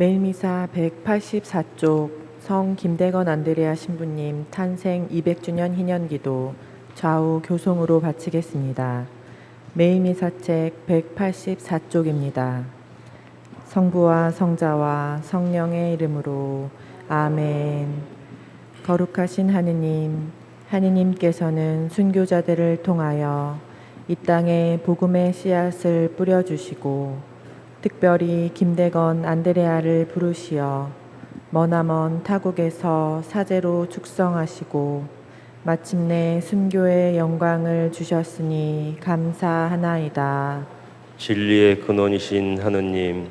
매일미사 184쪽 성 김대건 안드레아 신부님 탄생 200주년 희년기도 좌우 교송으로 바치겠습니다. 매일미사책 184쪽입니다. 성부와 성자와 성령의 이름으로 아멘. 거룩하신 하느님, 하느님께서는 순교자들을 통하여 이 땅에 복음의 씨앗을 뿌려주시고 특별히 김대건 안드레아를 부르시어 머나먼 타국에서 사제로 축성하시고 마침내 순교의 영광을 주셨으니 감사하나이다. 진리의 근원이신 하느님,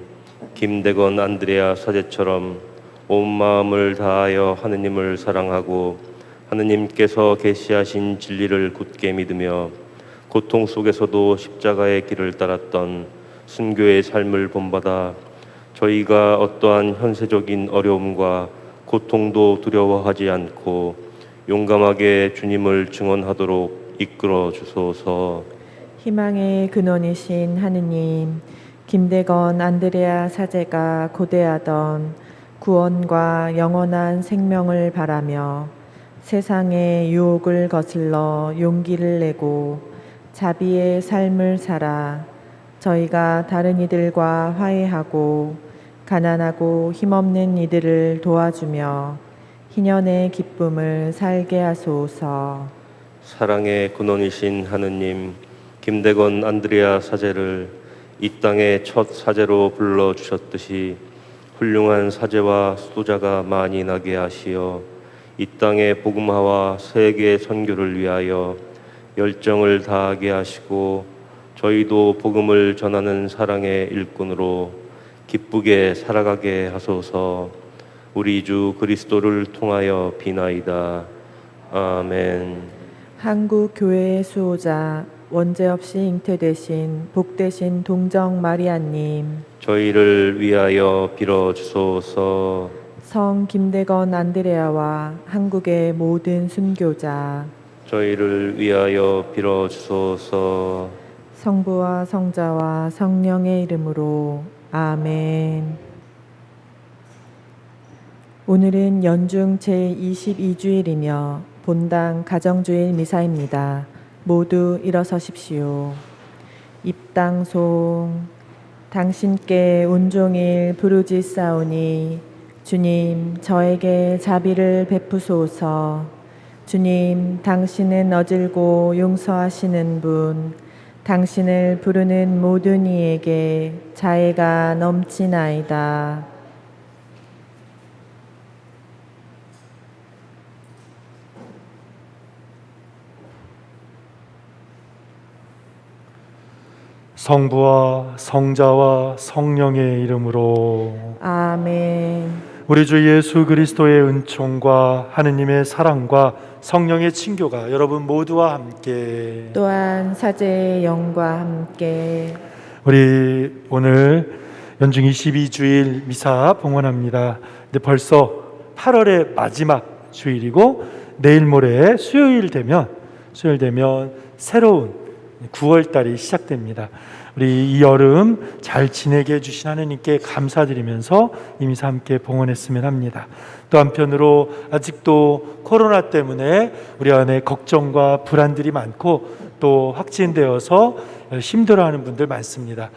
김대건 안드레아 사제처럼 온 마음을 다하여 하느님을 사랑하고 하느님께서 계시하신 진리를 굳게 믿으며 고통 속에서도 십자가의 길을 따랐던 순교의 삶을 본받아 저희가 어떠한 현세적인 어려움과 고통도 두려워하지 않고 용감하게 주님을 증언하도록 이끌어 주소서. 희망의 근원이신 하느님, 김대건 안드레아 사제가 고대하던 구원과 영원한 생명을 바라며 세상의 유혹을 거슬러 용기를 내고 자비의 삶을 살아 저희가 다른 이들과 화해하고 가난하고 힘없는 이들을 도와주며 희년의 기쁨을 살게 하소서. 사랑의 근원이신 하느님, 김대건 안드레아 사제를 이 땅의 첫 사제로 불러주셨듯이 훌륭한 사제와 수도자가 많이 나게 하시어 이 땅의 복음화와 세계 선교를 위하여 열정을 다하게 하시고 저희도 복음을 전하는 사랑의 일꾼으로 기쁘게 살아가게 하소서. 우리 주 그리스도를 통하여 비나이다. 아멘. 한국 교회의 수호자 원죄 없이 잉태되신 복되신 동정 마리아님, 저희를 위하여 빌어 주소서. 성 김대건 안드레아와 한국의 모든 순교자, 저희를 위하여 빌어 주소서. 성부와 성자와 성령의 이름으로 아멘. 오늘은 연중 제22주일이며 본당 가정주일 미사입니다. 모두 일어서십시오. 입당송. 당신께 온종일 부르짖사오니 주님 저에게 자비를 베푸소서. 주님 당신은 어질고 용서하시는 분, 당신을 부르는 모든 이에게 자애가 넘치나이다. 성부와 성자와 성령의 이름으로 아멘. 우리 주 예수 그리스도의 은총과 하느님의 사랑과 성령의 친교가 여러분 모두와 함께 또한 사제의 영과 함께 우리 오늘 연중 22주일 미사 봉헌합니다. 근데 벌써 8월의 마지막 주일이고 내일 모레 수요일 되면 새로운 9월달이 시작됩니다. 우리 이 여름 잘 지내게 해주신 하느님께 감사드리면서 이 미사 함께 봉헌했으면 합니다. 또 한편으로 아직도 코로나 때문에 우리 안에 걱정과 불안들이 많고 또 확진되어서 힘들어하는 분들 많습니다.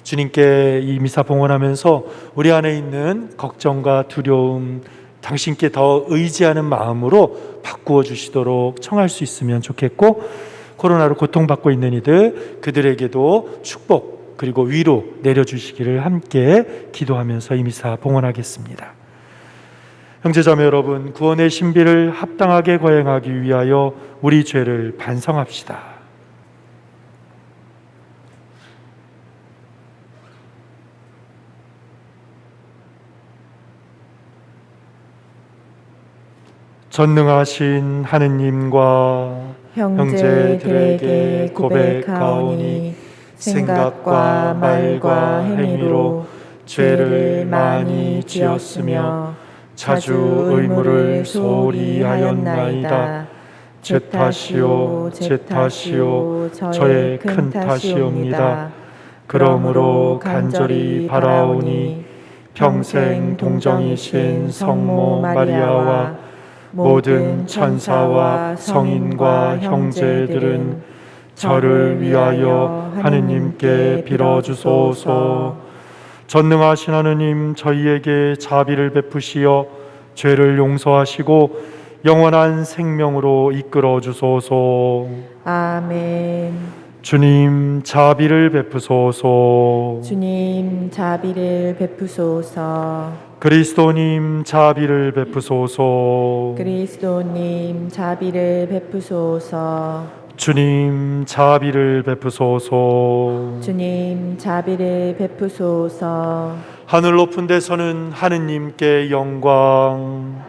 주님께 이 미사 봉헌하면서 우리 안에 있는 걱정과 두려움 당신께 더 의지하는 마음으로 바꾸어 주시도록 청할 수 있으면 좋겠고, 코로나로 고통받고 있는 이들 그들에게도 축복 그리고 위로 내려주시기를 함께 기도하면서 이 미사 봉헌하겠습니다. 형제자매 여러분, 구원의 신비를 합당하게 거행하기 위하여 우리 죄를 반성합시다. 전능하신 하느님과 형제들에게 고백하오니 생각과 말과 행위로 죄를 많이 지었으며 자주 의무를 소홀히 하였나이다. 제 탓이요 저의 큰 탓이옵니다. 그러므로 간절히 바라오니 평생 동정이신 성모 마리아와 모든 천사와 성인과 형제들은 저를 위하여 하느님께 빌어주소서. 전능하신 하느님, 저희에게 자비를 베푸시어 죄를 용서하시고 영원한 생명으로 이끌어 주소서. 아멘. 주님, 자비를 베푸소서. 주님, 자비를 베푸소서. 그리스도님, 자비를 베푸소서. 그리스도님, 자비를 베푸소서. 주님, 자비를 베푸소서. 주님, 자비를 베푸소서. 하늘 높은 데서는 하느님께 영광,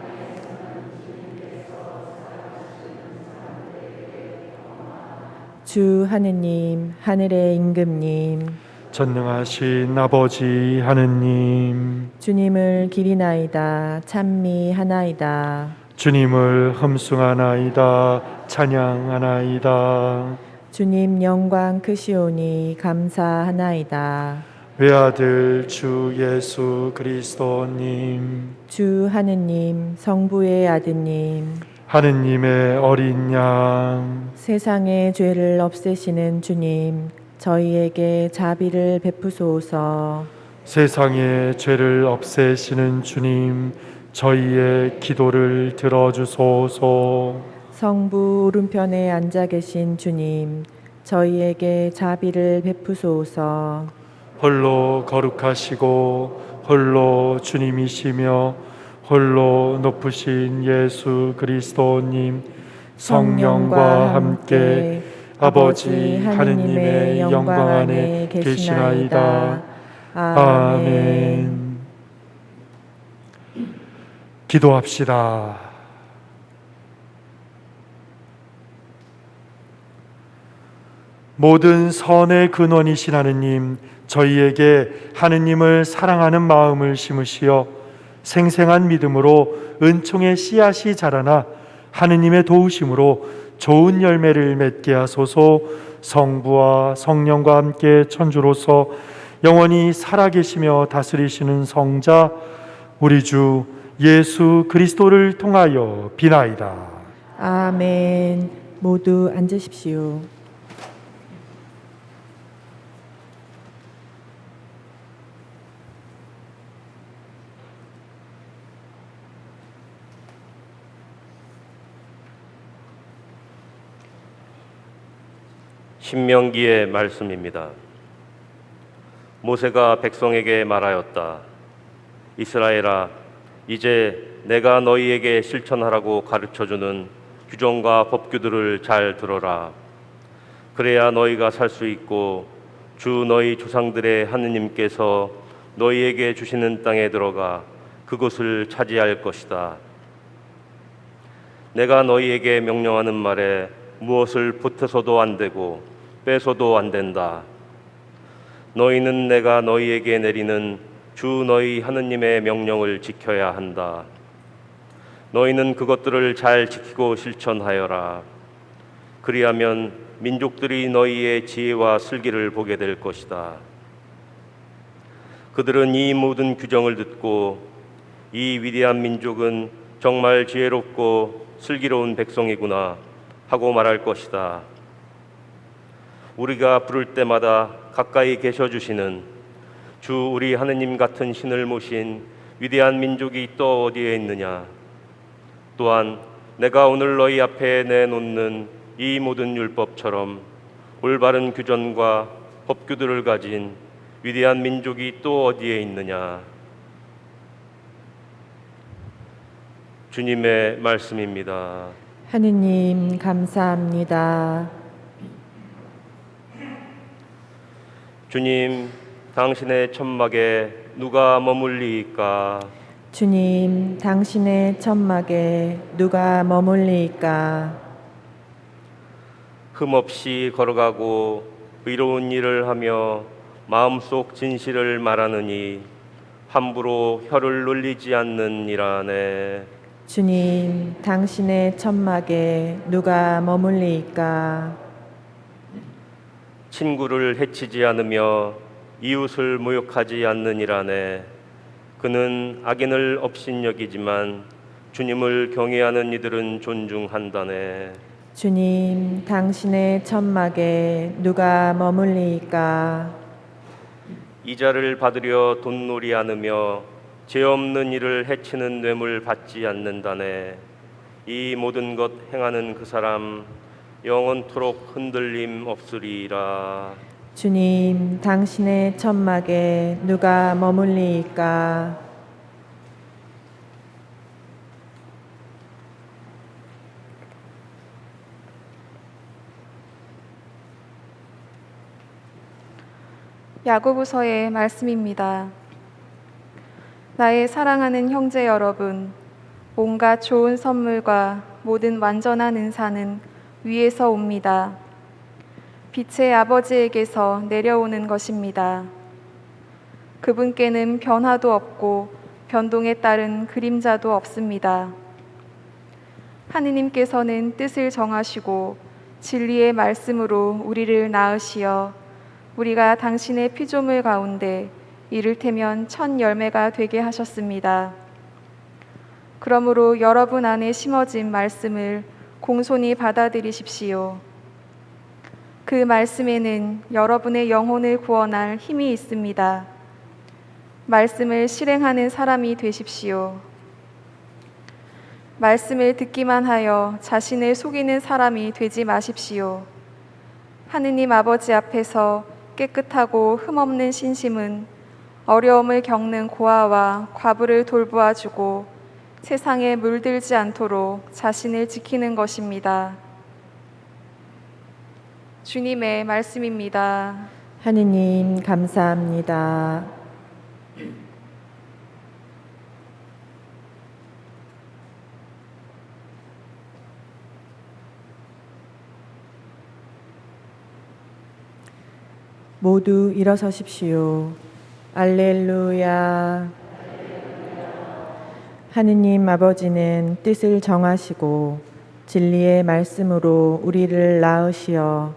주 하느님, 하늘의 임금님, 전능하신 아버지 하느님, 주님을 기리나이다, 찬미하나이다. 주님을 흠숭하나이다, 찬양하나이다. 주님 영광 크시오니 감사하나이다. 외아들 주 예수 그리스도님, 주 하느님, 성부의 아드님, 하느님의 어린 양, 세상의 죄를 없애시는 주님, 저희에게 자비를 베푸소서. 세상의 죄를 없애시는 주님, 저희의 기도를 들어주소서. 성부 오른편에 앉아 계신 주님, 저희에게 자비를 베푸소서. 홀로 거룩하시고 홀로 주님이시며 홀로 높으신 예수 그리스도님, 성령과 함께 아버지 하느님의 영광 안에 계시나이다. 아멘. 기도합시다. 모든 선의 근원이신 하느님, 저희에게 하느님을 사랑하는 마음을 심으시어 생생한 믿음으로 은총의 씨앗이 자라나 하느님의 도우심으로 좋은 열매를 맺게 하소서. 성부와 성령과 함께 천주로서 영원히 살아계시며 다스리시는 성자 우리 주 예수 그리스도를 통하여 비나이다. 아멘. 모두 앉으십시오. 신명기의 말씀입니다. 모세가 백성에게 말하였다. 이스라엘아, 이제 내가 너희에게 실천하라고 가르쳐주는 규정과 법규들을 잘 들어라. 그래야 너희가 살 수 있고 주 너희 조상들의 하느님께서 너희에게 주시는 땅에 들어가 그곳을 차지할 것이다. 내가 너희에게 명령하는 말에 무엇을 보태서도 안 되고 빼서도 안 된다. 너희는 내가 너희에게 내리는 주 너희 하느님의 명령을 지켜야 한다. 너희는 그것들을 잘 지키고 실천하여라. 그리하면 민족들이 너희의 지혜와 슬기를 보게 될 것이다. 그들은 이 모든 규정을 듣고 이 위대한 민족은 정말 지혜롭고 슬기로운 백성이구나 하고 말할 것이다. 우리가 부를 때마다 가까이 계셔 주시는 주 우리 하느님 같은 신을 모신 위대한 민족이 또 어디에 있느냐. 또한 내가 오늘 너희 앞에 내놓는 이 모든 율법처럼 올바른 규정과 법규들을 가진 위대한 민족이 또 어디에 있느냐. 주님의 말씀입니다. 하느님 감사합니다. 주님, 당신의 천막에 누가 머물리이까? 주님, 당신의 천막에 누가 머물리이까? 흠없이 걸어가고 의로운 일을 하며 마음속 진실을 말하느니 함부로 혀를 놀리지 않느니라네. 주님, 당신의 천막에 누가 머물리이까? 친구를 해치지 않으며 이웃을 모욕하지 않느니라네. 그는 악인을 업신여기지만 주님을 경외하는 이들은 존중한다네. 주님, 당신의 천막에 누가 머물리이까? 이자를 받으려 돈놀이 않으며 죄 없는 이를 해치는 뇌물 받지 않는다네. 이 모든 것 행하는 그 사람 영원토록 흔들림 없으리라. 주님, 당신의 천막에 누가 머물리이까? 야고보서의 말씀입니다. 나의 사랑하는 형제 여러분, 온갖 좋은 선물과 모든 완전한 은사는 위에서 옵니다. 빛의 아버지에게서 내려오는 것입니다. 그분께는 변화도 없고 변동에 따른 그림자도 없습니다. 하느님께서는 뜻을 정하시고 진리의 말씀으로 우리를 낳으시어 우리가 당신의 피조물 가운데 이를테면 첫 열매가 되게 하셨습니다. 그러므로 여러분 안에 심어진 말씀을 공손히 받아들이십시오. 그 말씀에는 여러분의 영혼을 구원할 힘이 있습니다. 말씀을 실행하는 사람이 되십시오. 말씀을 듣기만 하여 자신을 속이는 사람이 되지 마십시오. 하느님 아버지 앞에서 깨끗하고 흠없는 신심은 어려움을 겪는 고아와 과부를 돌보아주고 세상에 물들지 않도록 자신을 지키는 것입니다. 주님의 말씀입니다. 하느님, 감사합니다. 모두 일어서십시오. 알렐루야. 하느님 아버지는 뜻을 정하시고 진리의 말씀으로 우리를 낳으시어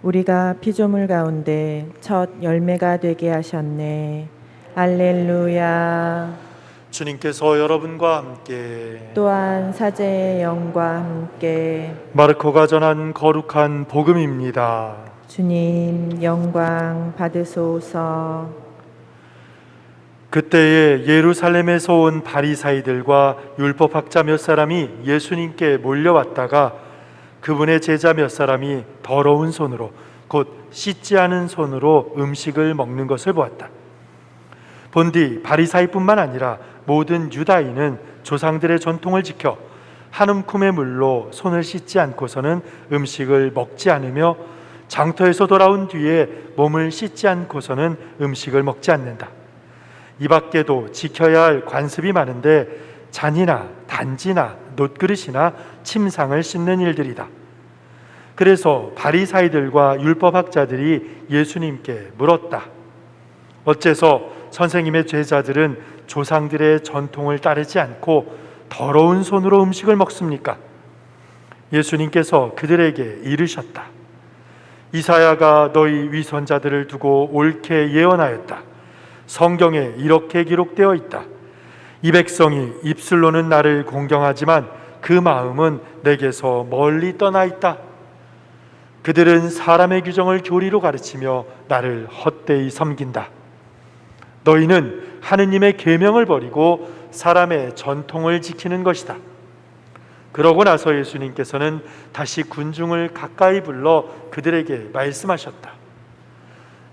우리가 피조물 가운데 첫 열매가 되게 하셨네. 알렐루야. 주님께서 여러분과 함께 또한 사제의 영과 함께 마르코가 전한 거룩한 복음입니다. 주님 영광 받으소서. 그때에 예루살렘에서 온 바리사이들과 율법학자 몇 사람이 예수님께 몰려왔다가 그분의 제자 몇 사람이 더러운 손으로 곧 씻지 않은 손으로 음식을 먹는 것을 보았다. 본디 바리사이뿐만 아니라 모든 유다인은 조상들의 전통을 지켜 한 움큼의 물로 손을 씻지 않고서는 음식을 먹지 않으며 장터에서 돌아온 뒤에 몸을 씻지 않고서는 음식을 먹지 않는다. 이 밖에도 지켜야 할 관습이 많은데 잔이나 단지나 놋그릇이나 침상을 씻는 일들이다. 그래서 바리사이들과 율법학자들이 예수님께 물었다. 어째서 선생님의 제자들은 조상들의 전통을 따르지 않고 더러운 손으로 음식을 먹습니까? 예수님께서 그들에게 이르셨다. 이사야가 너희 위선자들을 두고 옳게 예언하였다. 성경에 이렇게 기록되어 있다. 이 백성이 입술로는 나를 공경하지만 그 마음은 내게서 멀리 떠나 있다. 그들은 사람의 규정을 교리로 가르치며 나를 헛되이 섬긴다. 너희는 하느님의 계명을 버리고 사람의 전통을 지키는 것이다. 그러고 나서 예수님께서는 다시 군중을 가까이 불러 그들에게 말씀하셨다.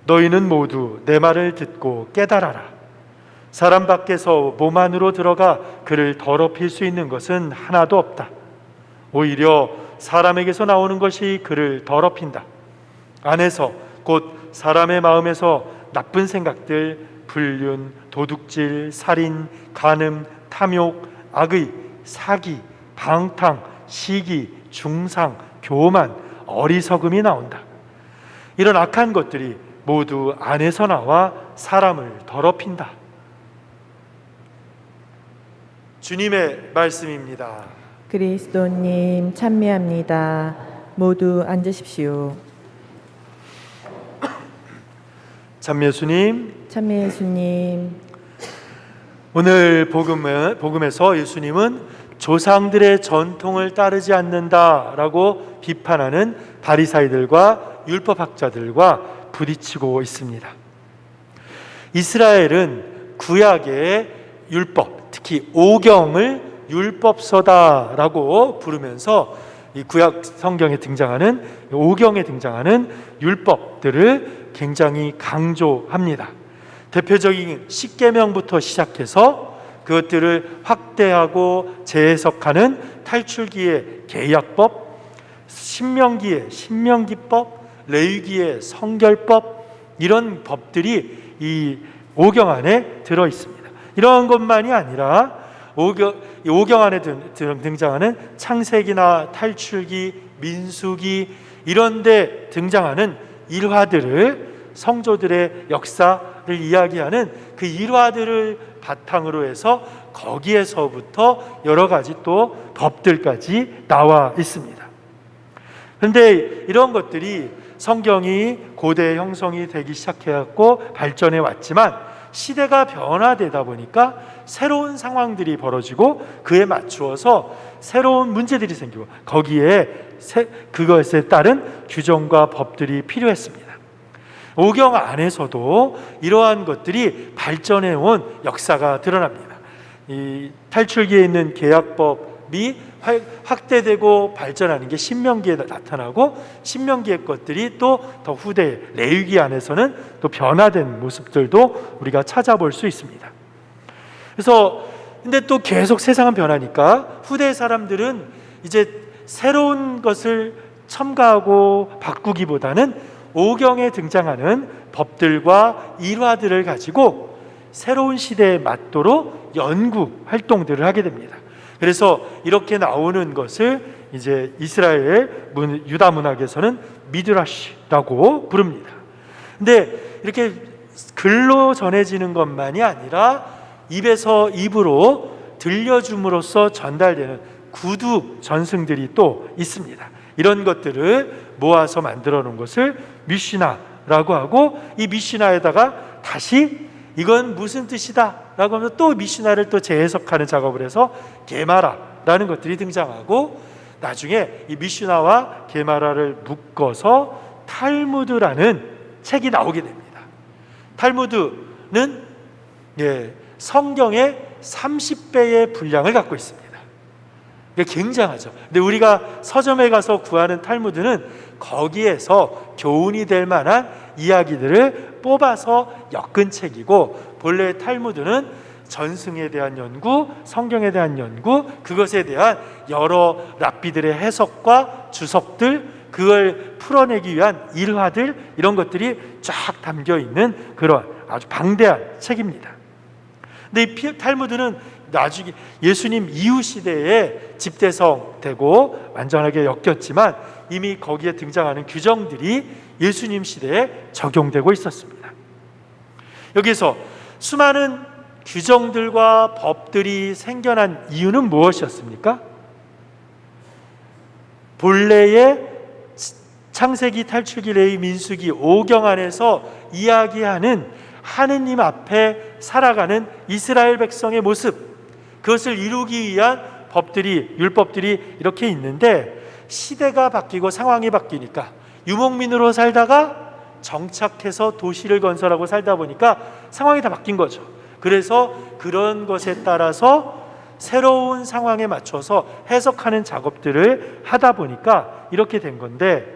너희는 모두 내 말을 듣고 깨달아라. 사람 밖에서 몸 안으로 들어가 그를 더럽힐 수 있는 것은 하나도 없다. 오히려 사람에게서 나오는 것이 그를 더럽힌다. 안에서 곧 사람의 마음에서 나쁜 생각들, 불륜, 도둑질, 살인, 간음, 탐욕, 악의, 사기, 방탕, 시기, 중상, 교만, 어리석음이 나온다. 이런 악한 것들이 모두 안에서 나와 사람을 더럽힌다. 주님의 말씀입니다. 그리스도님 찬미합니다. 모두 앉으십시오. 참예수님, 참미 예수님, 오늘 복음에서 예수님은 조상들의 전통을 따르지 않는다라고 비판하는 바리사이들과 율법학자들과 부딪히고 있습니다. 이스라엘은 구약의 율법, 특히 오경을 율법서다라고 부르면서 이 구약 성경에 등장하는 오경에 등장하는 율법들을 굉장히 강조합니다. 대표적인 십계명부터 시작해서 그것들을 확대하고 재해석하는 탈출기의 계약법, 신명기의 신명기법, 레위기의 성결법, 이런 법들이 이 오경 안에 들어 있습니다. 이런 것만이 아니라 오경 안에 등장하는 창세기나 탈출기, 민수기 이런 데 등장하는 일화들을, 성조들의 역사를 이야기하는 그 일화들을 바탕으로 해서 거기에서부터 여러 가지 또 법들까지 나와 있습니다. 그런데 이런 것들이 성경이 고대 형성이 되기 시작해갖고 발전해 왔지만 시대가 변화되다 보니까 새로운 상황들이 벌어지고 그에 맞추어서 새로운 문제들이 생기고 거기에 그것에 따른 규정과 법들이 필요했습니다. 오경 안에서도 이러한 것들이 발전해 온 역사가 드러납니다. 이 탈출기에 있는 계약법이 확대되고 발전하는 게 신명기에 나타나고, 신명기의 것들이 또 더 후대 레위기 안에서는 또 변화된 모습들도 우리가 찾아볼 수 있습니다. 그래서 근데 또 계속 세상은 변하니까 후대 사람들은 이제 새로운 것을 첨가하고 바꾸기보다는 오경에 등장하는 법들과 일화들을 가지고 새로운 시대에 맞도록 연구 활동들을 하게 됩니다. 그래서 이렇게 나오는 것을 이제 이스라엘 유다 문학에서는 미드라시라고 부릅니다. 근데 이렇게 글로 전해지는 것만이 아니라 입에서 입으로 들려줌으로써 전달되는 구두 전승들이 또 있습니다. 이런 것들을 모아서 만들어 놓은 것을 미시나라고 하고, 이 미시나에다가 다시 이건 무슨 뜻이다 라고 하면서 또 미시나를 또 재해석하는 작업을 해서 게마라라는 것들이 등장하고, 나중에 이 미시나와 게마라를 묶어서 탈무드라는 책이 나오게 됩니다. 탈무드는 성경의 30배의 분량을 갖고 있습니다. 굉장하죠. 근데 우리가 서점에 가서 구하는 탈무드는 거기에서 교훈이 될 만한 이야기들을 뽑아서 엮은 책이고, 본래 탈무드는 전승에 대한 연구, 성경에 대한 연구, 그것에 대한 여러 랍비들의 해석과 주석들, 그걸 풀어내기 위한 일화들, 이런 것들이 쫙 담겨 있는 그런 아주 방대한 책입니다. 근데 이 탈무드는 나중에 예수님 이후 시대에 집대성되고 완전하게 엮였지만 이미 거기에 등장하는 규정들이 예수님 시대에 적용되고 있었습니다. 여기서 수많은 규정들과 법들이 생겨난 이유는 무엇이었습니까? 본래의 창세기, 탈출기, 레위, 민수기, 오경 안에서 이야기하는 하느님 앞에 살아가는 이스라엘 백성의 모습, 그것을 이루기 위한 법들이, 율법들이 이렇게 있는데, 시대가 바뀌고 상황이 바뀌니까 유목민으로 살다가 정착해서 도시를 건설하고 살다 보니까 상황이 다 바뀐 거죠. 그래서 그런 것에 따라서 새로운 상황에 맞춰서 해석하는 작업들을 하다 보니까 이렇게 된 건데,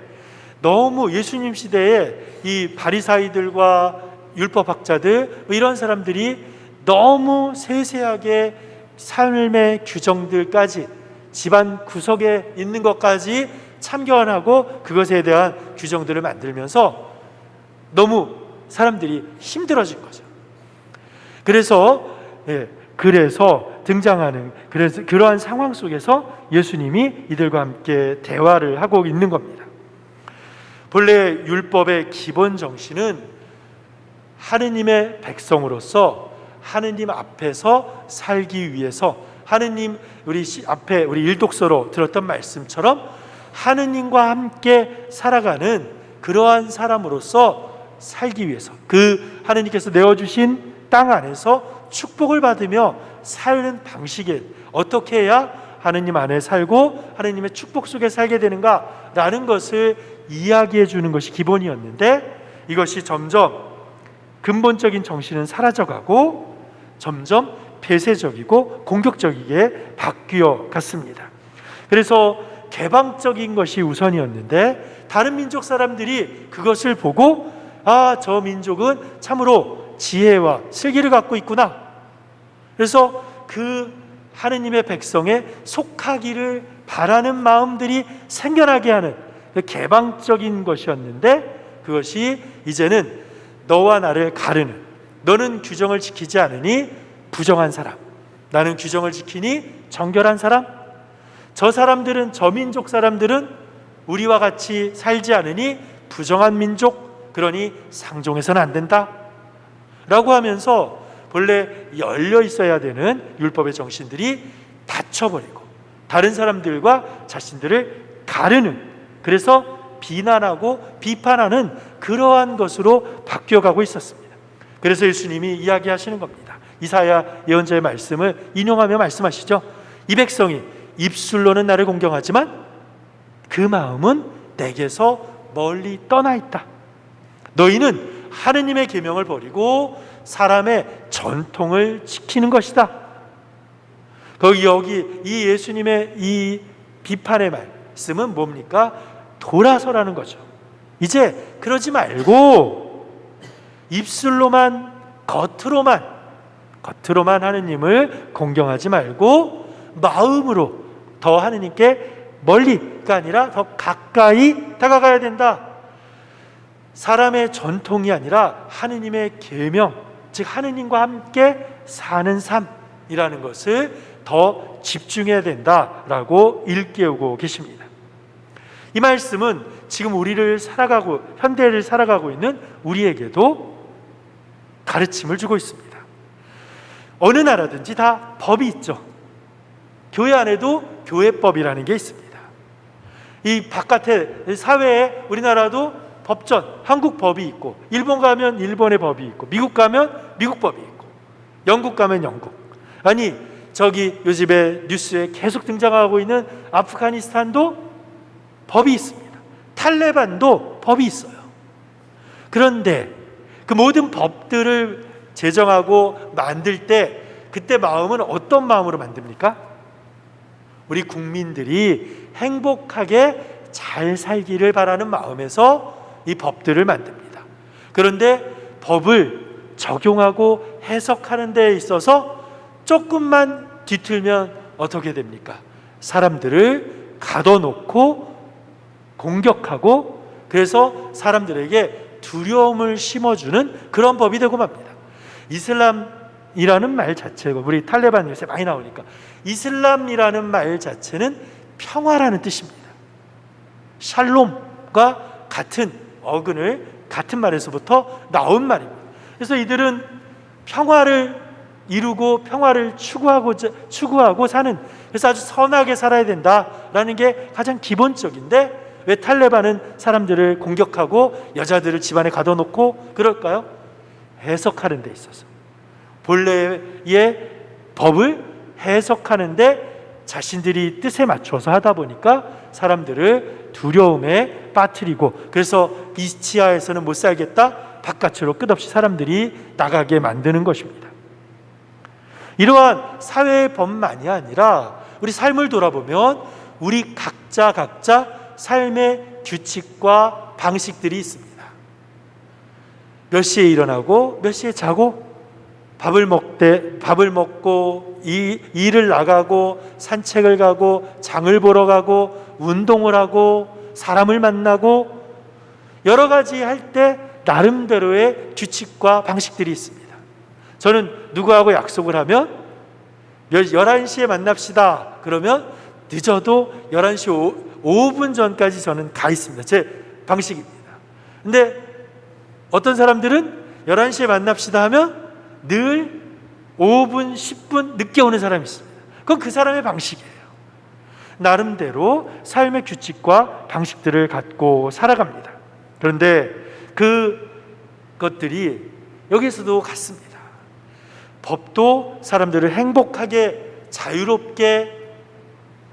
너무 예수님 시대에 이 바리사이들과 율법학자들 이런 사람들이 너무 세세하게 삶의 규정들까지, 집안 구석에 있는 것까지 참견하고 그것에 대한 규정들을 만들면서 너무 사람들이 힘들어진 거죠. 그래서 등장하는, 그래서 그러한 상황 속에서 예수님이 이들과 함께 대화를 하고 있는 겁니다. 본래 율법의 기본 정신은 하느님의 백성으로서 하느님 앞에서 살기 위해서, 하느님 우리 앞에 우리 일독서로 들었던 말씀처럼 하느님과 함께 살아가는 그러한 사람으로서 살기 위해서, 그 하느님께서 내어주신 땅 안에서 축복을 받으며 사는 방식에 어떻게 해야 하느님 안에 살고 하느님의 축복 속에 살게 되는가라는 것을 이야기해 주는 것이 기본이었는데, 이것이 점점 근본적인 정신은 사라져가고 점점 폐쇄적이고 공격적이게 바뀌어 갔습니다. 그래서 개방적인 것이 우선이었는데 다른 민족 사람들이 그것을 보고 저 민족은 참으로 지혜와 슬기를 갖고 있구나. 그래서 그 하느님의 백성에 속하기를 바라는 마음들이 생겨나게 하는 그 개방적인 것이었는데, 그것이 이제는 너와 나를 가르는, 너는 규정을 지키지 않으니 부정한 사람, 나는 규정을 지키니 정결한 사람, 저 사람들은, 저 민족 사람들은 우리와 같이 살지 않으니 부정한 민족, 그러니 상종해서는 안 된다 라고 하면서 본래 열려 있어야 되는 율법의 정신들이 닫혀버리고 다른 사람들과 자신들을 가르는, 그래서 비난하고 비판하는 그러한 것으로 바뀌어가고 있었습니다. 그래서 예수님이 이야기하시는 겁니다. 이사야 예언자의 말씀을 인용하며 말씀하시죠. 이 백성이 입술로는 나를 공경하지만 그 마음은 내게서 멀리 떠나 있다. 너희는 하느님의 계명을 버리고 사람의 전통을 지키는 것이다. 여기 이 예수님의 이 비판의 말씀은 뭡니까? 돌아서라는 거죠. 이제 그러지 말고 입술로만 겉으로만 하느님을 공경하지 말고 마음으로 더 하느님께 멀리가 아니라 더 가까이 다가가야 된다. 사람의 전통이 아니라 하느님의 계명, 즉 하느님과 함께 사는 삶이라는 것을 더 집중해야 된다라고 일깨우고 계십니다. 이 말씀은 지금 우리를 살아가고 현대를 살아가고 있는 우리에게도 가르침을 주고 있습니다. 어느 나라든지 다 법이 있죠. 교회 안에도 교회법이라는 게 있습니다. 이 바깥에 사회에 우리나라도 법전, 한국 법이 있고, 일본 가면 일본의 법이 있고, 미국 가면 미국 법이 있고, 영국 가면 영국. 아니 저기 요즘에 뉴스에 계속 등장하고 있는 아프가니스탄도 법이 있습니다. 탈레반도 법이 있어요. 그런데 그 모든 법들을 제정하고 만들 때 그때 마음은 어떤 마음으로 만듭니까? 우리 국민들이 행복하게 잘 살기를 바라는 마음에서 이 법들을 만듭니다. 그런데 법을 적용하고 해석하는 데 있어서 조금만 뒤틀면 어떻게 됩니까? 사람들을 가둬놓고 공격하고, 그래서 사람들에게 두려움을 심어주는 그런 법이 되고 맙니다. 이슬람이라는 말 자체가, 우리 탈레반 요새 많이 나오니까, 이슬람이라는 말 자체는 평화라는 뜻입니다. 샬롬과 같은 어근을 같은 말에서부터 나온 말입니다. 그래서 이들은 평화를 이루고 평화를 추구하고 사는, 그래서 아주 선하게 살아야 된다라는 게 가장 기본적인데, 왜 탈레반은 사람들을 공격하고 여자들을 집안에 가둬놓고 그럴까요? 해석하는 데 있어서, 본래의 법을 해석하는데 자신들이 뜻에 맞춰서 하다 보니까 사람들을 두려움에 빠뜨리고, 그래서 이 지하에서는 못 살겠다, 바깥으로 끝없이 사람들이 나가게 만드는 것입니다. 이러한 사회의 법만이 아니라 우리 삶을 돌아보면 우리 각자 삶의 규칙과 방식들이 있습니다. 몇 시에 일어나고 몇 시에 자고, 밥을 먹고 일을 나가고 산책을 가고 장을 보러 가고 운동을 하고 사람을 만나고 여러 가지 할 때 나름대로의 규칙과 방식들이 있습니다. 저는 누구하고 약속을 하면 11시에 만납시다 그러면 늦어도 11시 5분 전까지 저는 가 있습니다. 제 방식입니다. 근데 어떤 사람들은 11시에 만납시다 하면 늘 5분, 10분 늦게 오는 사람이 있습니다. 그건 그 사람의 방식이에요. 나름대로 삶의 규칙과 방식들을 갖고 살아갑니다. 그런데 그것들이 여기서도 같습니다. 법도 사람들을 행복하게 자유롭게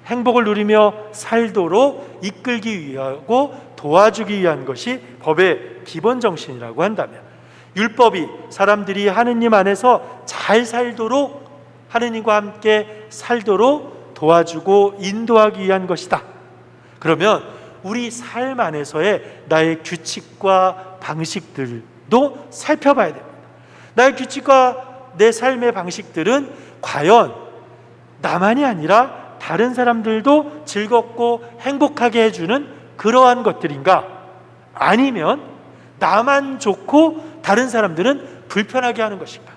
행복을 누리며 살도록 이끌기 위하고 도와주기 위한 것이 법의 기본 정신이라고 한다면, 율법이 사람들이 하느님 안에서 잘 살도록, 하느님과 함께 살도록 도와주고 인도하기 위한 것이다. 그러면 우리 삶 안에서의 나의 규칙과 방식들도 살펴봐야 됩니다. 나의 규칙과 내 삶의 방식들은 과연 나만이 아니라 다른 사람들도 즐겁고 행복하게 해주는 그러한 것들인가? 아니면 나만 좋고 다른 사람들은 불편하게 하는 것인가?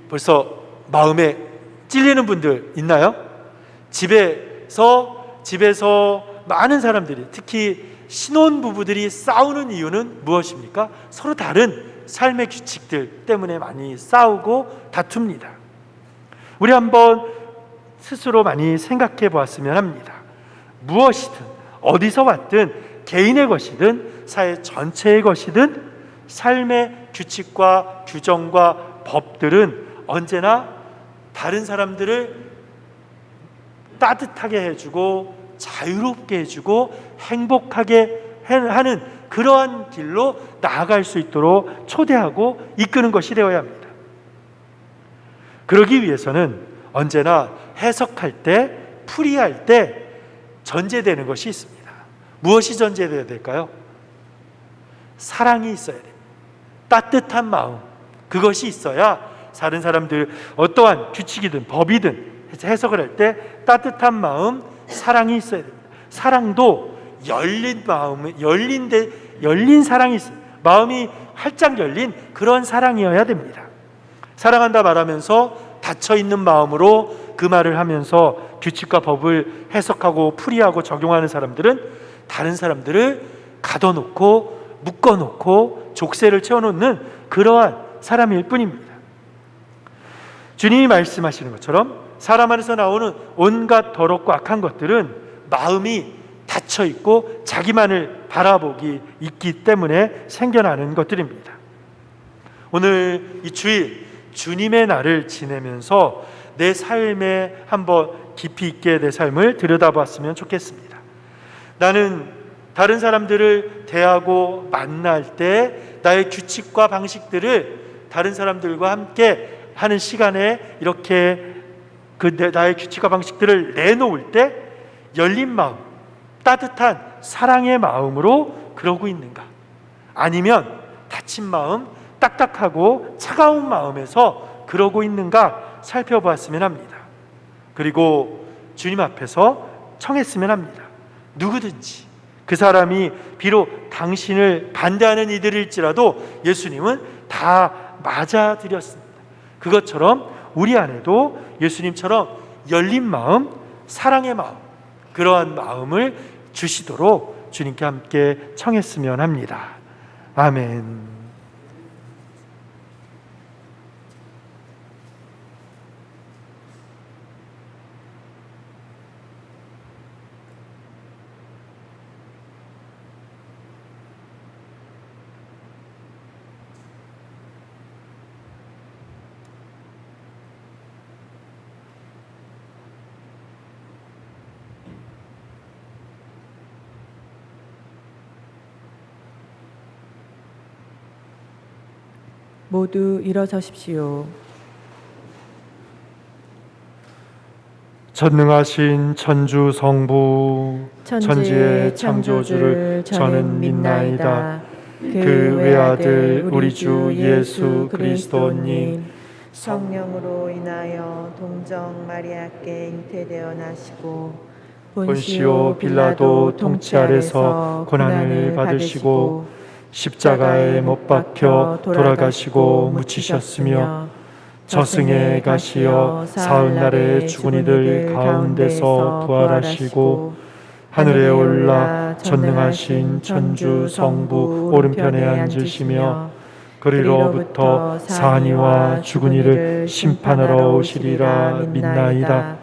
벌써 마음에 찔리는 분들 있나요? 집에서 많은 사람들이, 특히 신혼부부들이 싸우는 이유는 무엇입니까? 서로 다른 삶의 규칙들 때문에 많이 싸우고 다툽니다. 우리 한번 스스로 많이 생각해 보았으면 합니다. 무엇이든, 어디서 왔든, 개인의 것이든 사회 전체의 것이든 삶의 규칙과 규정과 법들은 언제나 다른 사람들을 따뜻하게 해주고 자유롭게 해주고 행복하게 하는 그러한 길로 나아갈 수 있도록 초대하고 이끄는 것이 되어야 합니다. 그러기 위해서는 언제나 해석할 때, 풀이할 때 전제되는 것이 있습니다. 무엇이 전제되어야 될까요? 사랑이 있어야 됩니다. 따뜻한 마음, 그것이 있어야 다른 사람들 어떠한 규칙이든 법이든 해석을 할 때 따뜻한 마음, 사랑이 있어야 됩니다. 사랑도 열린 마음, 열린 사랑이 있어요. 마음이 활짝 열린 그런 사랑이어야 됩니다. 사랑한다 말하면서 닫혀있는 마음으로 그 말을 하면서 규칙과 법을 해석하고 풀이하고 적용하는 사람들은 다른 사람들을 가둬놓고 묶어놓고 족쇄를 채워놓는 그러한 사람일 뿐입니다. 주님이 말씀하시는 것처럼 사람 안에서 나오는 온갖 더럽고 악한 것들은 마음이 닫혀있고 자기만을 바라보기 있기 때문에 생겨나는 것들입니다. 오늘 이 주일 주님의 날을 지내면서 내 삶에 한번 깊이 있게 내 삶을 들여다봤으면 좋겠습니다. 나는 다른 사람들을 대하고 만날 때 나의 규칙과 방식들을 다른 사람들과 함께 하는 시간에 이렇게 나의 규칙과 방식들을 내놓을 때 열린 마음, 따뜻한 사랑의 마음으로 그러고 있는가? 아니면 닫힌 마음, 딱딱하고 차가운 마음에서 그러고 있는가 살펴보았으면 합니다. 그리고 주님 앞에서 청했으면 합니다. 누구든지 그 사람이 비록 당신을 반대하는 이들일지라도 예수님은 다 맞아들였습니다. 그것처럼 우리 안에도 예수님처럼 열린 마음, 사랑의 마음, 그러한 마음을 주시도록 주님께 함께 청했으면 합니다. 아멘. 모두 일어서십시오. 전능하신 천주 성부 천지의 창조주를 저는 믿나이다. 그 외아들 우리 주 예수 그리스도님 성령으로 인하여 동정 마리아께 잉태되어 나시고 본시오 빌라도 통치 아래서 고난을 받으시고 십자가에 못 박혀 돌아가시고 묻히셨으며 저승에 가시어 사흘날에 죽은 이들 가운데서 부활하시고 하늘에 올라 전능하신 천주 성부 오른편에 앉으시며 그리로부터 사니와 죽은 이를 심판하러 오시리라 믿나이다.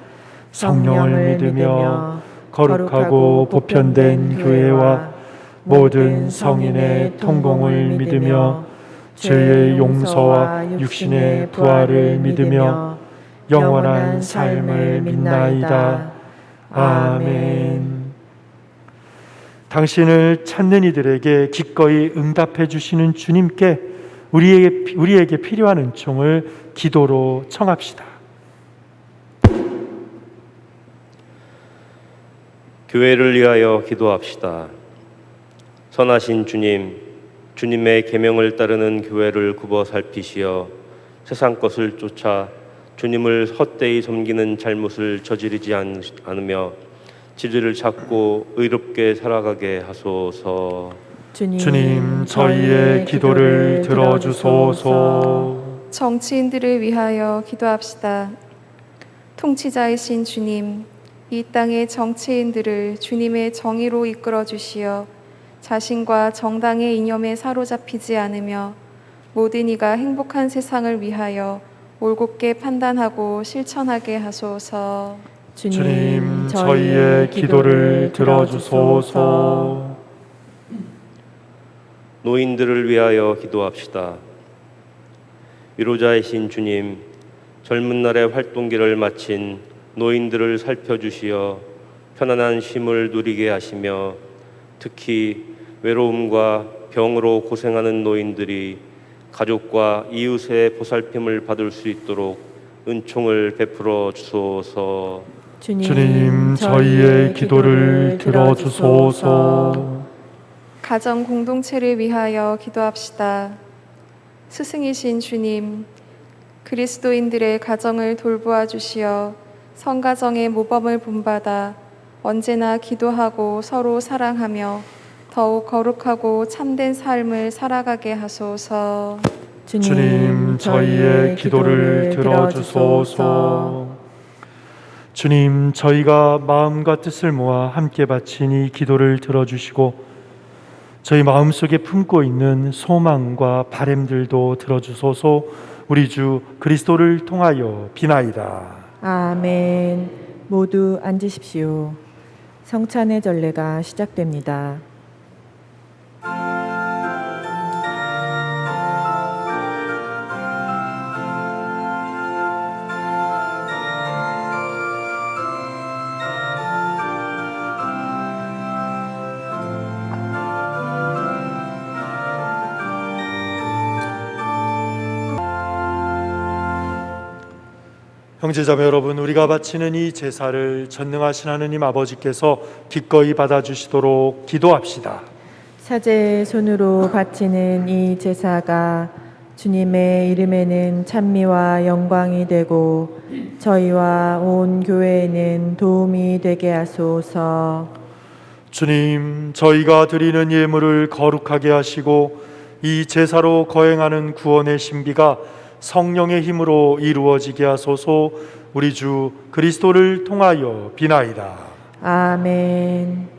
성령을 믿으며 거룩하고 보편된 교회와 모든 성인의 통공을 믿으며 죄의 용서와 육신의 부활을 믿으며 영원한 삶을 믿나이다. 아멘. 당신을 찾는 이들에게 기꺼이 응답해 주시는 주님께 우리에게 필요한 은총을 기도로 청합시다. 교회를 위하여 기도합시다. 선하신 주님, 주님의 계명을 따르는 교회를 굽어 살피시어 세상 것을 쫓아 주님을 헛되이 섬기는 잘못을 저지르지 않으며 진리를 찾고 의롭게 살아가게 하소서. 주님, 저희의 기도를 들어주소서. 정치인들을 위하여 기도합시다. 통치자이신 주님, 이 땅의 정치인들을 주님의 정의로 이끌어 주시어 자신과 정당의 이념에 사로잡히지 않으며 모든 이가 행복한 세상을 위하여 올곧게 판단하고 실천하게 하소서. 주님, 저희의 기도를 들어주소서. 노인들을 위하여 기도합시다. 위로자이신 주님, 젊은 날의 활동기를 마친 노인들을 살펴주시어 편안한 쉼을 누리게 하시며 특히 외로움과 병으로 고생하는 노인들이 가족과 이웃의 보살핌을 받을 수 있도록 은총을 베풀어 주소서. 주님, 저희의 기도를 들어주소서. 가정 공동체를 위하여 기도합시다. 스승이신 주님, 그리스도인들의 가정을 돌보아 주시어 성가정의 모범을 본받아 언제나 기도하고 서로 사랑하며 더욱 거룩하고 참된 삶을 살아가게 하소서. 주님, 저희의 기도를 들어주소서. 주님, 저희가 마음과 뜻을 모아 함께 바친 이 기도를 들어주시고 저희 마음속에 품고 있는 소망과 바램들도 들어주소서. 우리 주 그리스도를 통하여 비나이다. 아멘. 모두 앉으십시오. 성찬의 전례가 시작됩니다. 형제자매 여러분, 우리가 바치는 이 제사를 전능하신 하느님 아버지께서 기꺼이 받아주시도록 기도합시다. 사제의 손으로 바치는 이 제사가 주님의 이름에는 찬미와 영광이 되고 저희와 온 교회에는 도움이 되게 하소서. 주님, 저희가 드리는 예물을 거룩하게 하시고 이 제사로 거행하는 구원의 신비가 성령의 힘으로 이루어지게 하소서. 우리 주 그리스도를 통하여 비나이다. 아멘.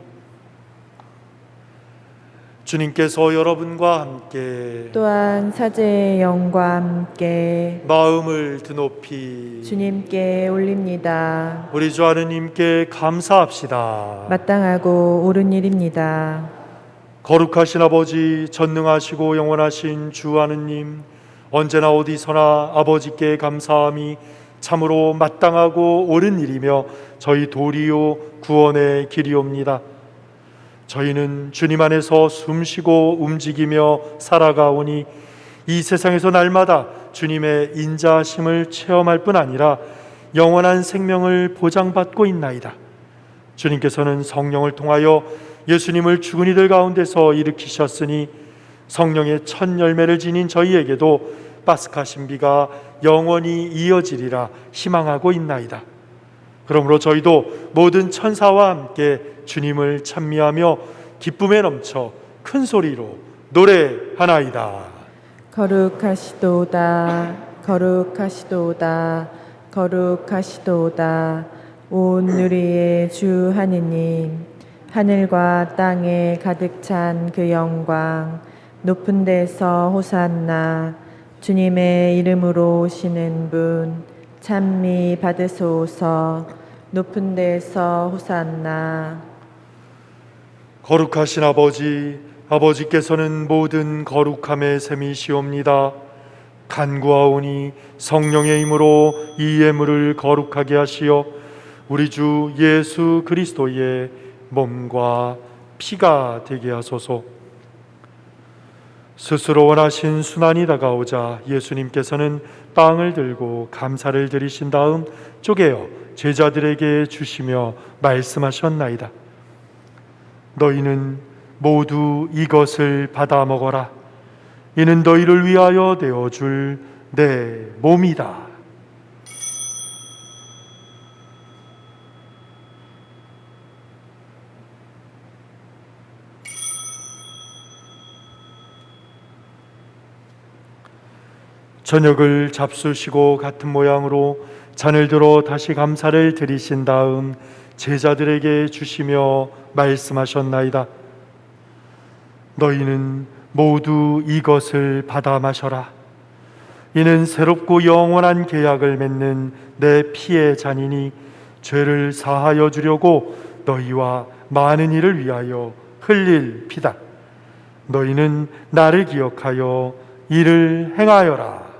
주님께서 여러분과 함께 또한 사제의 영과 함께 마음을 드높이 주님께 올립니다. 우리 주 하느님께 감사합시다. 마땅하고 옳은 일입니다. 거룩하신 아버지, 전능하시고 영원하신 주 하느님, 언제나 어디서나 아버지께 감사함이 참으로 마땅하고 옳은 일이며 저희 도리요 구원의 길이옵니다. 저희는 주님 안에서 숨쉬고 움직이며 살아가오니 이 세상에서 날마다 주님의 인자하심을 체험할 뿐 아니라 영원한 생명을 보장받고 있나이다. 주님께서는 성령을 통하여 예수님을 죽은 이들 가운데서 일으키셨으니 성령의 첫 열매를 지닌 저희에게도 파스카 신비가 영원히 이어지리라 희망하고 있나이다. 그러므로 저희도 모든 천사와 함께 주님을 찬미하며 기쁨에 넘쳐 큰 소리로 노래하나이다. 거룩하시도다, 거룩하시도다, 거룩하시도다. 온 누리의 주 하느님, 하늘과 땅에 가득 찬 그 영광, 높은 데서 호산나. 주님의 이름으로 오시는 분 찬미 받으소서. 높은 데서 호산나. 거룩하신 아버지, 아버지께서는 모든 거룩함의 셈이시옵니다. 간구하오니 성령의 힘으로 이 예물을 거룩하게 하시어 우리 주 예수 그리스도의 몸과 피가 되게 하소서. 스스로 원하신 순환이 다가오자 예수님께서는 빵을 들고 감사를 드리신 다음 쪼개어 제자들에게 주시며 말씀하셨나이다. 너희는 모두 이것을 받아 먹어라. 이는 너희를 위하여 내어줄 내 몸이다. 저녁을 잡수시고 같은 모양으로 잔을 들어 다시 감사를 드리신 다음 제자들에게 주시며 말씀하셨나이다. 너희는 모두 이것을 받아 마셔라. 이는 새롭고 영원한 계약을 맺는 내 피의 잔이니 죄를 사하여 주려고 너희와 많은 이를 위하여 흘릴 피다. 너희는 나를 기억하여 이를 행하여라.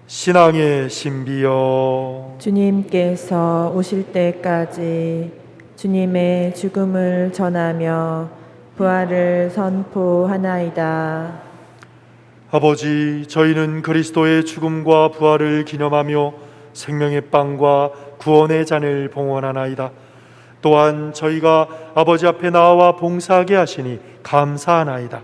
신앙의 신비여, 주님께서 오실 때까지 주님의 죽음을 전하며 부활을 선포하나이다. 아버지, 저희는 그리스도의 죽음과 부활을 기념하며 생명의 빵과 구원의 잔을 봉헌하나이다. 또한 저희가 아버지 앞에 나와 봉사하게 하시니 감사하나이다.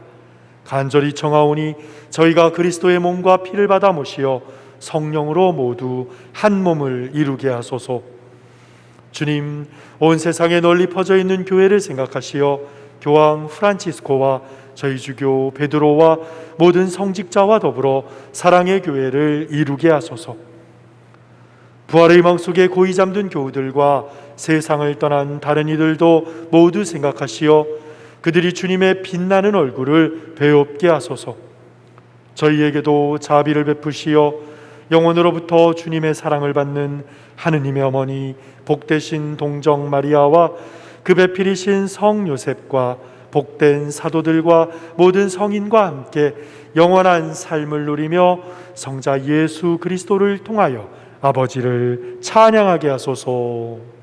간절히 청하오니 저희가 그리스도의 몸과 피를 받아 모시어 성령으로 모두 한 몸을 이루게 하소서. 주님, 온 세상에 널리 퍼져 있는 교회를 생각하시어 교황 프란치스코와 저희 주교 베드로와 모든 성직자와 더불어 사랑의 교회를 이루게 하소서. 부활의 희망 속에 고이 잠든 교우들과 세상을 떠난 다른 이들도 모두 생각하시어 그들이 주님의 빛나는 얼굴을 배웁게 하소서. 저희에게도 자비를 베푸시어 영원으로부터 주님의 사랑을 받는 하느님의 어머니 복되신 동정 마리아와 그 배필이신 성 요셉과 복된 사도들과 모든 성인과 함께 영원한 삶을 누리며 성자 예수 그리스도를 통하여 아버지를 찬양하게 하소서.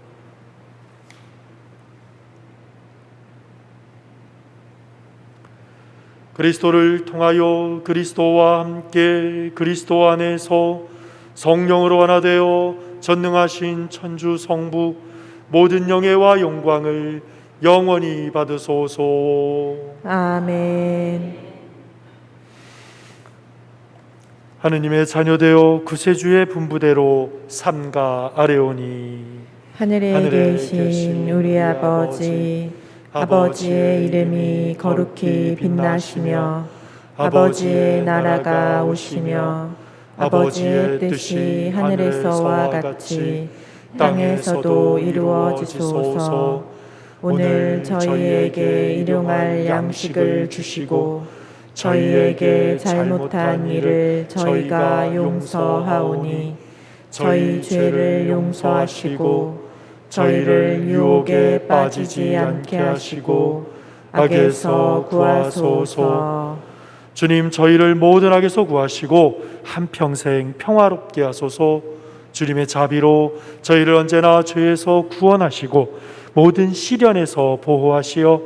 그리스도를 통하여 그리스도와 함께 그리스도 안에서 성령으로 하나 되어 전능하신 천주 성부 모든 영예와 영광을 영원히 받으소서. 아멘. 하느님의 자녀되어 구세주의 분부대로 삼가 아뢰오니 하늘에 계신 우리 아버지, 아버지의 이름이 거룩히 빛나시며 아버지의 나라가 오시며 아버지의 뜻이 하늘에서와 같이 땅에서도 이루어지소서. 오늘 저희에게 일용할 양식을 주시고 저희에게 잘못한 일을 저희가 용서하오니 저희 죄를 용서하시고 저희를 유혹에 빠지지 않게 하시고 악에서 구하소서. 주님, 저희를 모든 악에서 구하시고 한평생 평화롭게 하소서. 주님의 자비로 저희를 언제나 죄에서 구원하시고 모든 시련에서 보호하시어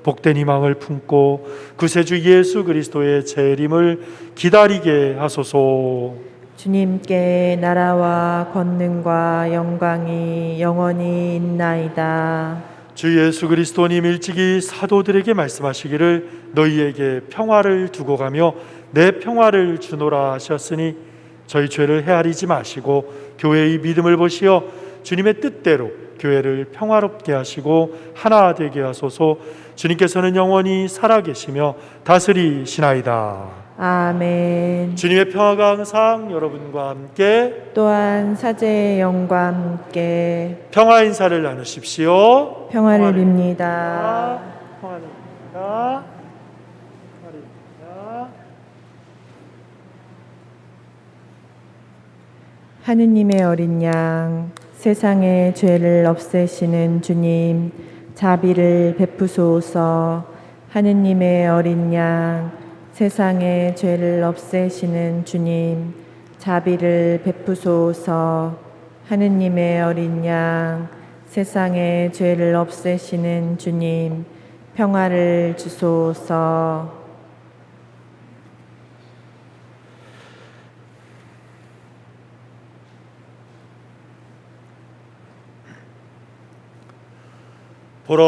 복된 희망을 품고 구세주 예수 그리스도의 재림을 기다리게 하소서. 주님께 나라와 권능과 영광이 영원히 있나이다. 주 예수 그리스도님 일찍이 사도들에게 말씀하시기를 너희에게 평화를 두고 가며 내 평화를 주노라 하셨으니 저희 죄를 헤아리지 마시고 교회의 믿음을 보시어 주님의 뜻대로 교회를 평화롭게 하시고 하나 되게 하소서. 주님께서는 영원히 살아계시며 다스리시나이다. 아멘. 주님의 평화가 항상 여러분과 함께 또한 사제의 영과 함께 평화 인사를 나누십시오. 평화를 빕니다. 평화를 빕니다. 평화를 빕니다. 하느님의 어린 양, 세상의 죄를 없애시는 주님, 자비를 베푸소서. 하느님의 어린 양, 세상의 죄를 없애시는 주님, 자비를 베푸소서. 하느님의 어린 양, 세상의 죄를 없애시는 주님, 평화를 주소서. 보라,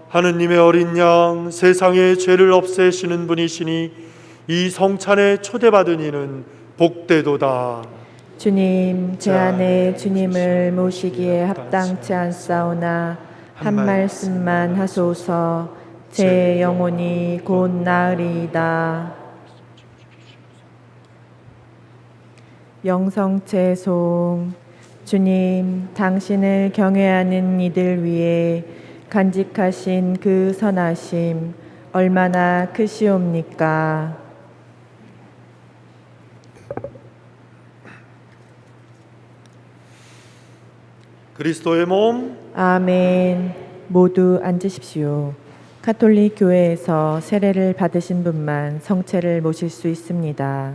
하느님의 어린 양, 세상의 죄를 없애시는 분이시니 이 성찬에 초대받은 이는 복되도다. 주님, 제 안에 주님을 모시기에 합당치 않사오나 한 말씀만 하소서. 제 영혼이 곧 나으리이다. 영성채송. 주님, 당신을 경외하는 이들 위해 간직하신 그 선하심 얼마나 크시옵니까? 그리스도의 몸, 아멘. 모두 앉으십시오. 가톨릭 교회에서 세례를 받으신 분만 성체를 모실 수 있습니다.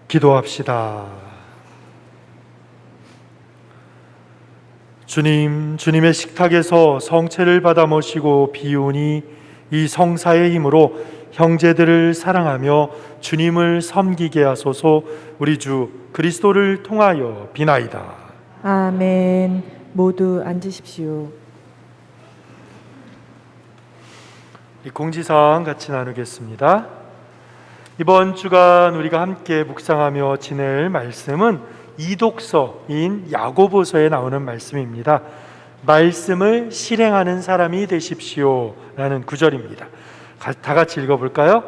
기도합시다. 주님, 주님의 식탁에서 성체를 받아 모시고 비우니 이 성사의 힘으로 형제들을 사랑하며 주님을 섬기게 하소서. 우리 주 그리스도를 통하여 비나이다. 아멘. 모두 앉으십시오. 이 공지사항 같이 나누겠습니다. 이번 주간 우리가 함께 묵상하며 지낼 말씀은 이독서인 야고보서에 나오는 말씀입니다. 말씀을 실행하는 사람이 되십시오 라는 구절입니다. 다 같이 읽어볼까요?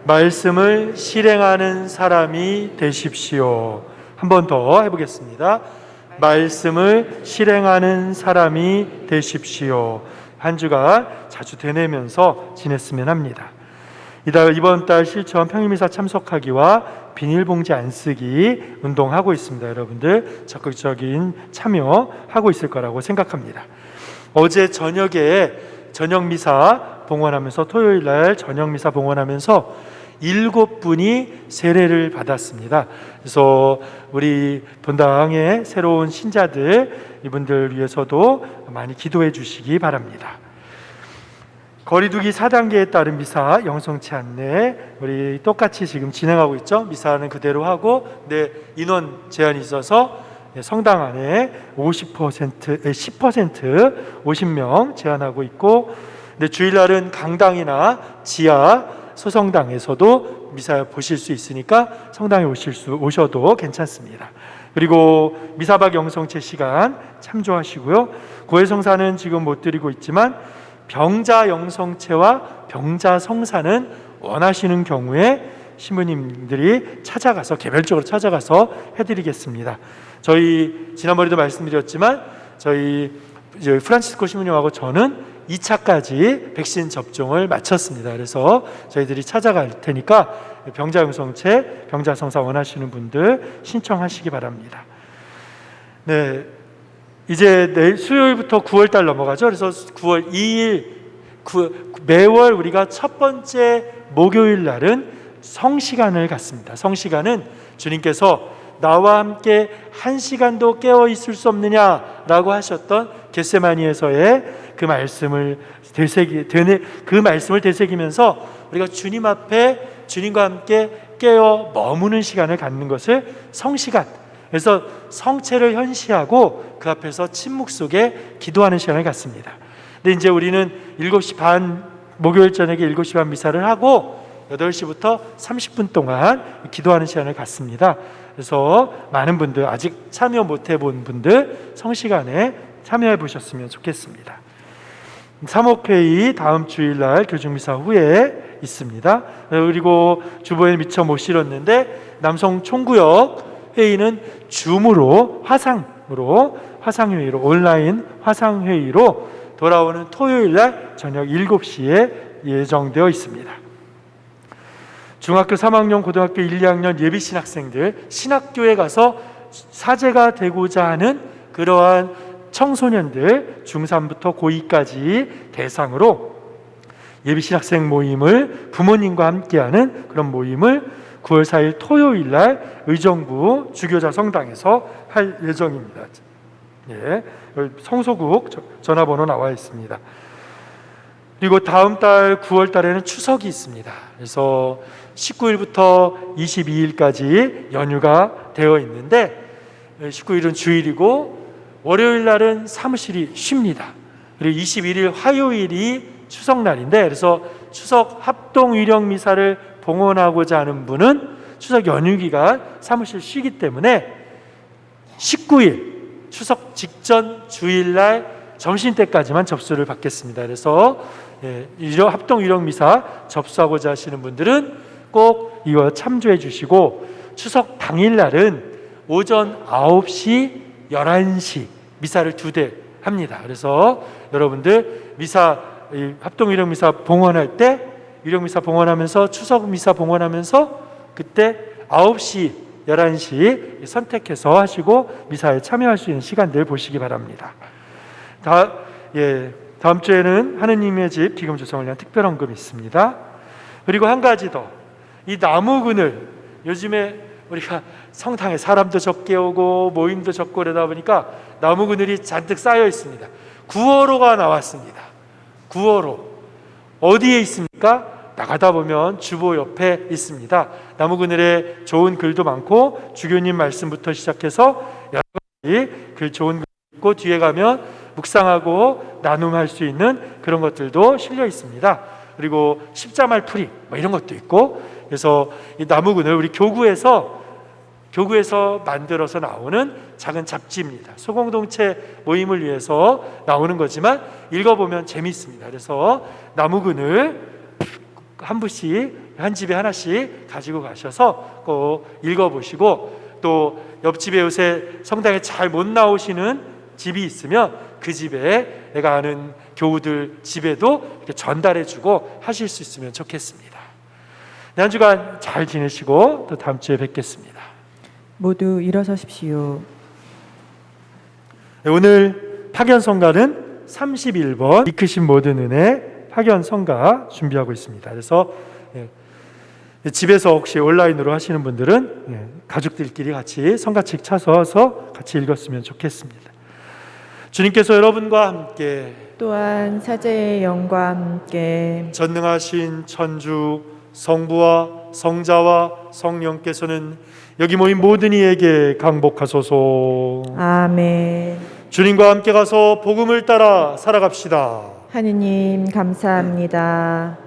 말씀을 실행하는 사람이 되십시오. 한 번 더 해보겠습니다. 말씀을 실행하는 사람이 되십시오. 한 주간 자주 되뇌면서 지냈으면 합니다. 이번 달 실천 평일미사 참석하기와 비닐봉지 안 쓰기 운동하고 있습니다. 여러분들 적극적인 참여하고 있을 거라고 생각합니다. 어제 저녁에 저녁미사 봉헌하면서 토요일 날 저녁미사 봉헌하면서 7분이 세례를 받았습니다. 그래서 우리 본당의 새로운 신자들 이분들 위해서도 많이 기도해 주시기 바랍니다. 거리두기 4단계에 따른 미사 영성체 안내 우리 똑같이 지금 진행하고 있죠. 미사는 그대로 하고 인원 제한이 있어서 성당 안에 10% 50명 제한하고 있고, 주일날은 강당이나 지하 소성당에서도 미사 보실 수 있으니까 성당에 오셔도 괜찮습니다. 그리고 미사박 영성체 시간 참조하시고요. 고해성사는 지금 못 드리고 있지만 병자 영성체와 병자 성사는 원하시는 경우에 신부님들이 개별적으로 찾아가서 해드리겠습니다. 저희 지난번에도 말씀드렸지만 저희 프란치스코 신부님하고 저는 2차까지 백신 접종을 마쳤습니다. 그래서 저희들이 찾아갈 테니까 병자 영성체, 병자 성사 원하시는 분들 신청하시기 바랍니다. 네, 이제 내일 수요일부터 9월달 넘어가죠. 그래서 9월 2일 매월 우리가 첫 번째 목요일 날은 성시간을 갖습니다. 성시간은 주님께서 나와 함께 1시간도 깨어 있을 수 없느냐라고 하셨던 겟세마니에서의 그 말씀을 되새기면서 우리가 주님 앞에 주님과 함께 깨어 머무는 시간을 갖는 것을 성시간, 그래서 성체를 현시하고 그 앞에서 침묵 속에 기도하는 시간을 갖습니다. 근데 이제 우리는 7시 반 목요일 저녁에 7시 반 미사를 하고 8시부터 30분 동안 기도하는 시간을 갖습니다. 그래서 많은 분들, 아직 참여 못 해본 분들 성시간에 참여해 보셨으면 좋겠습니다. 사목회의 다음 주일날 교중미사 후에 있습니다. 그리고 주보에 미처 못 실었는데 남성 총구역 회의는 줌으로 화상회의로 온라인 화상회의로 돌아오는 토요일날 저녁 7시에 예정되어 있습니다. 중학교 3학년, 고등학교 1, 2학년 예비신학생들 신학교에 가서 사제가 되고자 하는 그러한 청소년들 중3부터 고2까지 대상으로 예비신학생 모임을 부모님과 함께하는 그런 모임을 9월 4일 토요일 날 의정부 주교자 성당에서 할 예정입니다. 성소국 전화번호 나와 있습니다. 그리고 다음 달 9월 달에는 추석이 있습니다. 그래서 19일부터 22일까지 연휴가 되어 있는데 19일은 주일이고 월요일 날은 사무실이 쉽니다. 그리고 21일 화요일이 추석날인데 그래서 추석 합동 위령 미사를 봉헌하고자 하는 분은 추석 연휴 기간 사무실 쉬기 때문에 19일 추석 직전 주일날 점심때까지만 접수를 받겠습니다. 그래서 합동 위령 미사 접수하고자 하시는 분들은 꼭 이거 참조해 주시고 추석 당일날은 오전 9시, 11시 미사를 2대 합니다. 그래서 여러분들 합동 위령 미사 봉헌할 때 위령 미사 봉헌하면서 추석 미사 봉헌하면서 그때 9시, 11시 선택해서 하시고 미사에 참여할 수 있는 시간들 보시기 바랍니다. 다음 주에는 하느님의 집 기금 조성을 위한 특별 헌금이 있습니다. 그리고 한 가지 더, 이 나무 그늘, 요즘에 우리가 성당에 사람도 적게 오고 모임도 적고 그러다 보니까 나무 그늘이 잔뜩 쌓여 있습니다. 구호로가 나왔습니다. 구호로 어디에 있습니까? 나가다 보면 주보 옆에 있습니다. 나무 그늘에 좋은 글도 많고 주교님 말씀부터 시작해서 여러 가지 글 좋은 글 있고 뒤에 가면 묵상하고 나눔할 수 있는 그런 것들도 실려 있습니다. 그리고 십자말 풀이 이런 것도 있고, 그래서 이 나무 그늘 우리 교구에서 만들어서 나오는 작은 잡지입니다. 소공동체 모임을 위해서 나오는 거지만 읽어보면 재미있습니다. 그래서 나무 그늘 한 집에 하나씩 가지고 가셔서 꼭 읽어보시고 또 옆집에 요새 성당에 잘 못 나오시는 집이 있으면 그 집에 내가 아는 교우들 집에도 이렇게 전달해주고 하실 수 있으면 좋겠습니다. 한 주간 잘 지내시고 또 다음 주에 뵙겠습니다. 모두 일어서십시오. 오늘 파견성가는 31번 이크신 모든 은혜 파견성가 준비하고 있습니다. 그래서 집에서 혹시 온라인으로 하시는 분들은 가족들끼리 같이 성가책 찾아서 같이 읽었으면 좋겠습니다. 주님께서 여러분과 함께 또한 사제의 영과 함께 전능하신 천주 성부와 성자와 성령께서는 여기 모인 모든 이에게 강복하소서. 아멘. 주님과 함께 가서 복음을 따라 살아갑시다. 하느님 감사합니다.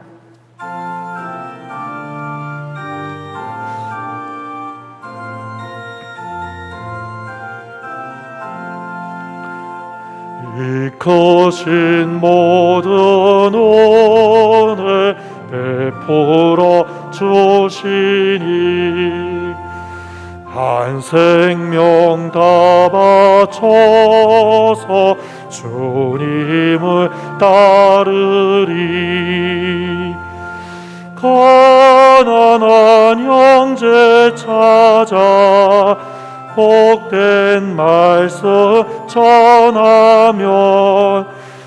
일커신 모든 은혜 베풀어 주시니 한 생명 다 바쳐서 주님을 따르리. 가난한 형제 찾아 복된 말씀 전하면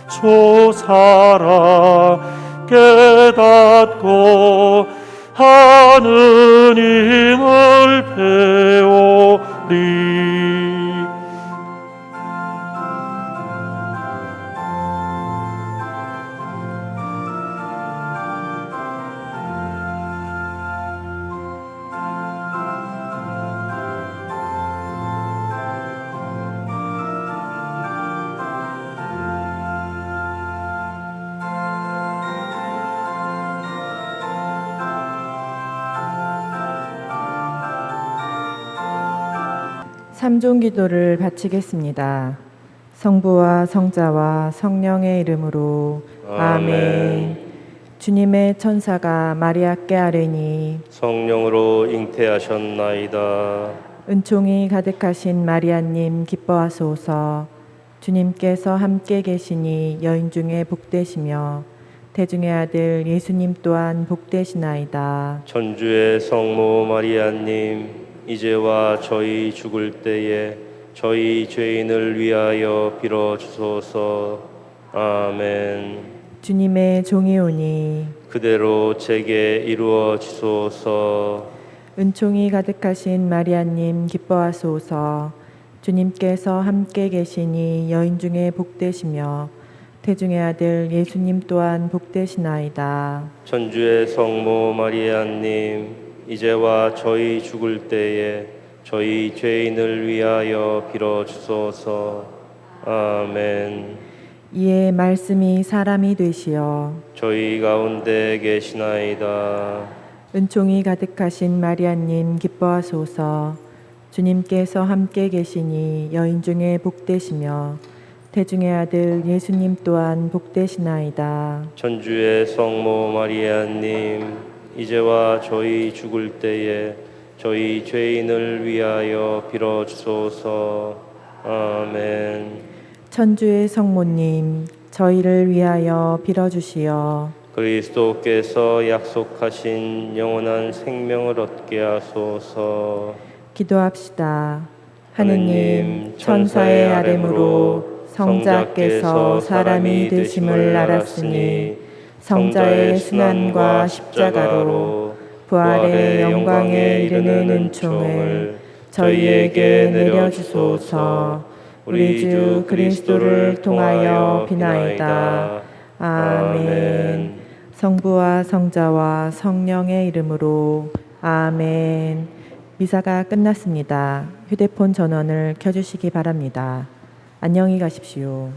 주 사랑 깨닫고 하느님을 배우리. 삼종 기도를 바치겠습니다. 성부와 성자와 성령의 이름으로 아멘. 주님의 천사가 마리아께 아뢰니 성령으로 잉태하셨나이다. 은총이 가득하신 마리아님 기뻐하소서. 주님께서 함께 계시니 여인 중에 복되시며 태중의 아들 예수님 또한 복되시나이다. 천주의 성모 마리아님, 이제와 저희 죽을 때에 저희 죄인을 위하여 빌어주소서. 아멘. 주님의 종이 오니 그대로 제게 이루어지소서. 은총이 가득하신 마리아님 기뻐하소서. 주님께서 함께 계시니 여인 중에 복되시며 태중의 아들 예수님 또한 복되시나이다. 천주의 성모 마리아님, 이제와 저희 죽을 때에 저희 죄인을 위하여 빌어주소서. 아멘. 이에 말씀이 사람이 되시어 저희 가운데 계시나이다. 은총이 가득하신 마리아님 기뻐하소서. 주님께서 함께 계시니 여인 중에 복되시며 태중의 아들 예수님 또한 복되시나이다. 천주의 성모 마리아님, 이제와 저희 죽을 때에 저희 죄인을 위하여 빌어주소서. 아멘. 천주의 성모님 저희를 위하여 빌어주시어 그리스도께서 약속하신 영원한 생명을 얻게 하소서. 기도합시다. 하느님 천사의 아뢰므로 성자께서 사람이 되심을 알았으니 성자의 순환과 십자가로 부활의 영광에 이르는 은총을 저희에게 내려주소서. 우리 주 그리스도를 통하여 비나이다. 아멘. 성부와 성자와 성령의 이름으로 아멘. 미사가 끝났습니다. 휴대폰 전원을 켜주시기 바랍니다. 안녕히 가십시오.